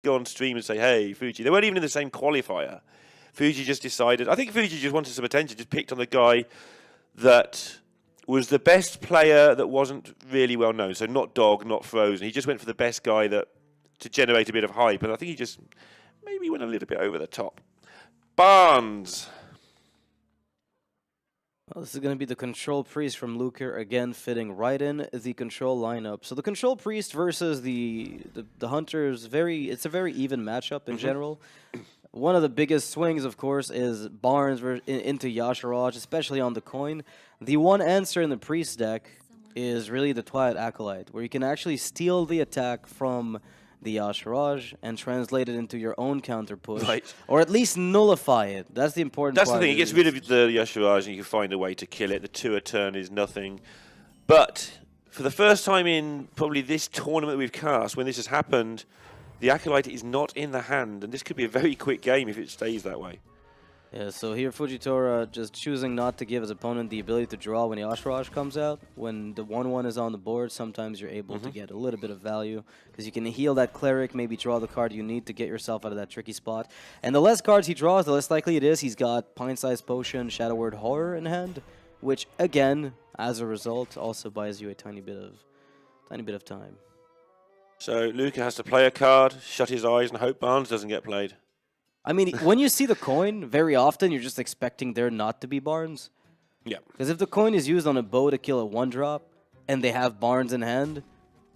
go on stream and say, hey, Fuji. They weren't even in the same qualifier. Fuji just decided, I think Fuji just wanted some attention, just picked on the guy that was the best player that wasn't really well known. So not Dog, not Frozen. He just went for the best guy that to generate a bit of hype. And I think he just maybe went a little bit over the top. Barnes. Well, this is going to be the Control Priest from Luker, again fitting right in the Control lineup. So the Control Priest versus the Hunters, it's a very even matchup in general. One of the biggest swings, of course, is Barnes into Yasharaj, especially on the coin. The one answer in the Priest deck is really the Twilight Acolyte, where you can actually steal the attack from the Yasharaj and translate it into your own counter push, or at least nullify it. That's the important part. That's the thing. It gets rid of the Yasharaj and you can find a way to kill it. The 2 a turn is nothing. But for the first time in probably this tournament we've cast, when this has happened, the Acolyte is not in the hand, and this could be a very quick game if it stays that way. Yeah, so here Fujitora just choosing not to give his opponent the ability to draw when Yasharaj comes out. When the 1/1 is on the board, sometimes you're able to get a little bit of value because you can heal that Cleric, maybe draw the card you need to get yourself out of that tricky spot. And the less cards he draws, the less likely it is he's got Pint-Sized Potion, Shadow Word Horror in hand, which again, as a result, also buys you a tiny bit of time. So Luca has to play a card, shut his eyes, and hope Barnes doesn't get played. I mean, when you see the coin, very often you're just expecting there not to be Barnes. Yeah. Because if the coin is used on a bow to kill a 1-drop, and they have Barnes in hand,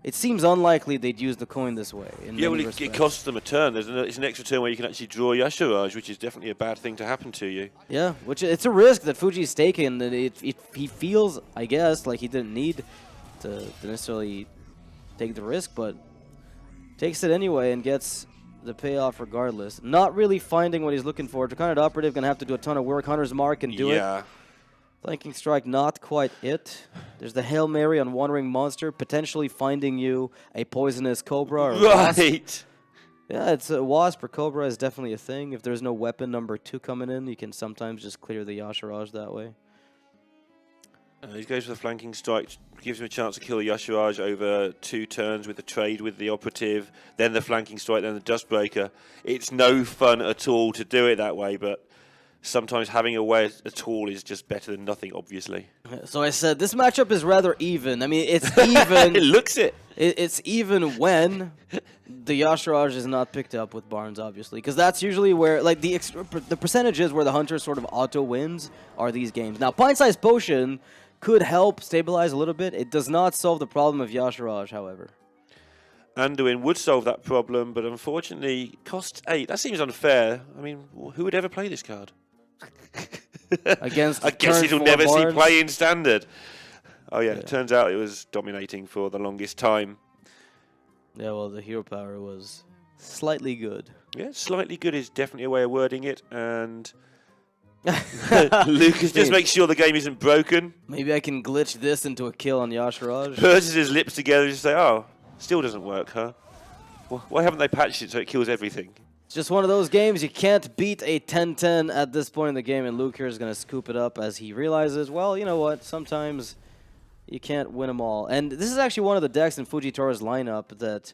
it seems unlikely they'd use the coin this way. Yeah, well, it costs them a turn. It's an extra turn where you can actually draw Yasharaj, which is definitely a bad thing to happen to you. Yeah, which it's a risk that Fuji's taken. That he feels, I guess, like he didn't need to necessarily take the risk, but takes it anyway and gets the payoff regardless. Not really finding what he's looking for. Draconid Operative going to have to do a ton of work. Hunter's Mark can do it. Flanking Strike, not quite it. There's the Hail Mary on Wandering Monster, potentially finding you a Poisonous Cobra or Wasp. Yeah, it's a Wasp or Cobra is definitely a thing. If there's no weapon number 2 coming in, you can sometimes just clear the Yasharaj that way. He goes for the Flanking Strike, gives him a chance to kill Yasharaj over 2 turns with the trade with the Operative, then the Flanking Strike, then the Dustbreaker. It's no fun at all to do it that way, but sometimes having a way at all is just better than nothing, obviously. So I said, this matchup is rather even. I mean, it's even. It looks it. It's even when the Yasharaj is not picked up with Barnes, obviously. Because that's usually where, like, the percentages where the Hunter sort of auto-wins are these games. Now, Pint-Sized Potion could help stabilize a little bit. It does not solve the problem of Yasharaj, however. Anduin would solve that problem, but unfortunately costs 8. That seems unfair. I mean, who would ever play this card? Against I guess it'll never Barnes. see play in Standard. Oh yeah, it turns out it was dominating for the longest time. Yeah, well, the hero power was slightly good. Yeah, slightly good is definitely a way of wording it, and Lucas just makes sure the game isn't broken. Maybe I can glitch this into a kill on Yasharaj. Purses his lips together and just say, oh, still doesn't work, huh? Why haven't they patched it so it kills everything? It's just one of those games you can't beat a 10-10 at this point in the game, and Luker is going to scoop it up as he realizes, well, you know what, sometimes you can't win them all. And this is actually one of the decks in Fujitora's lineup that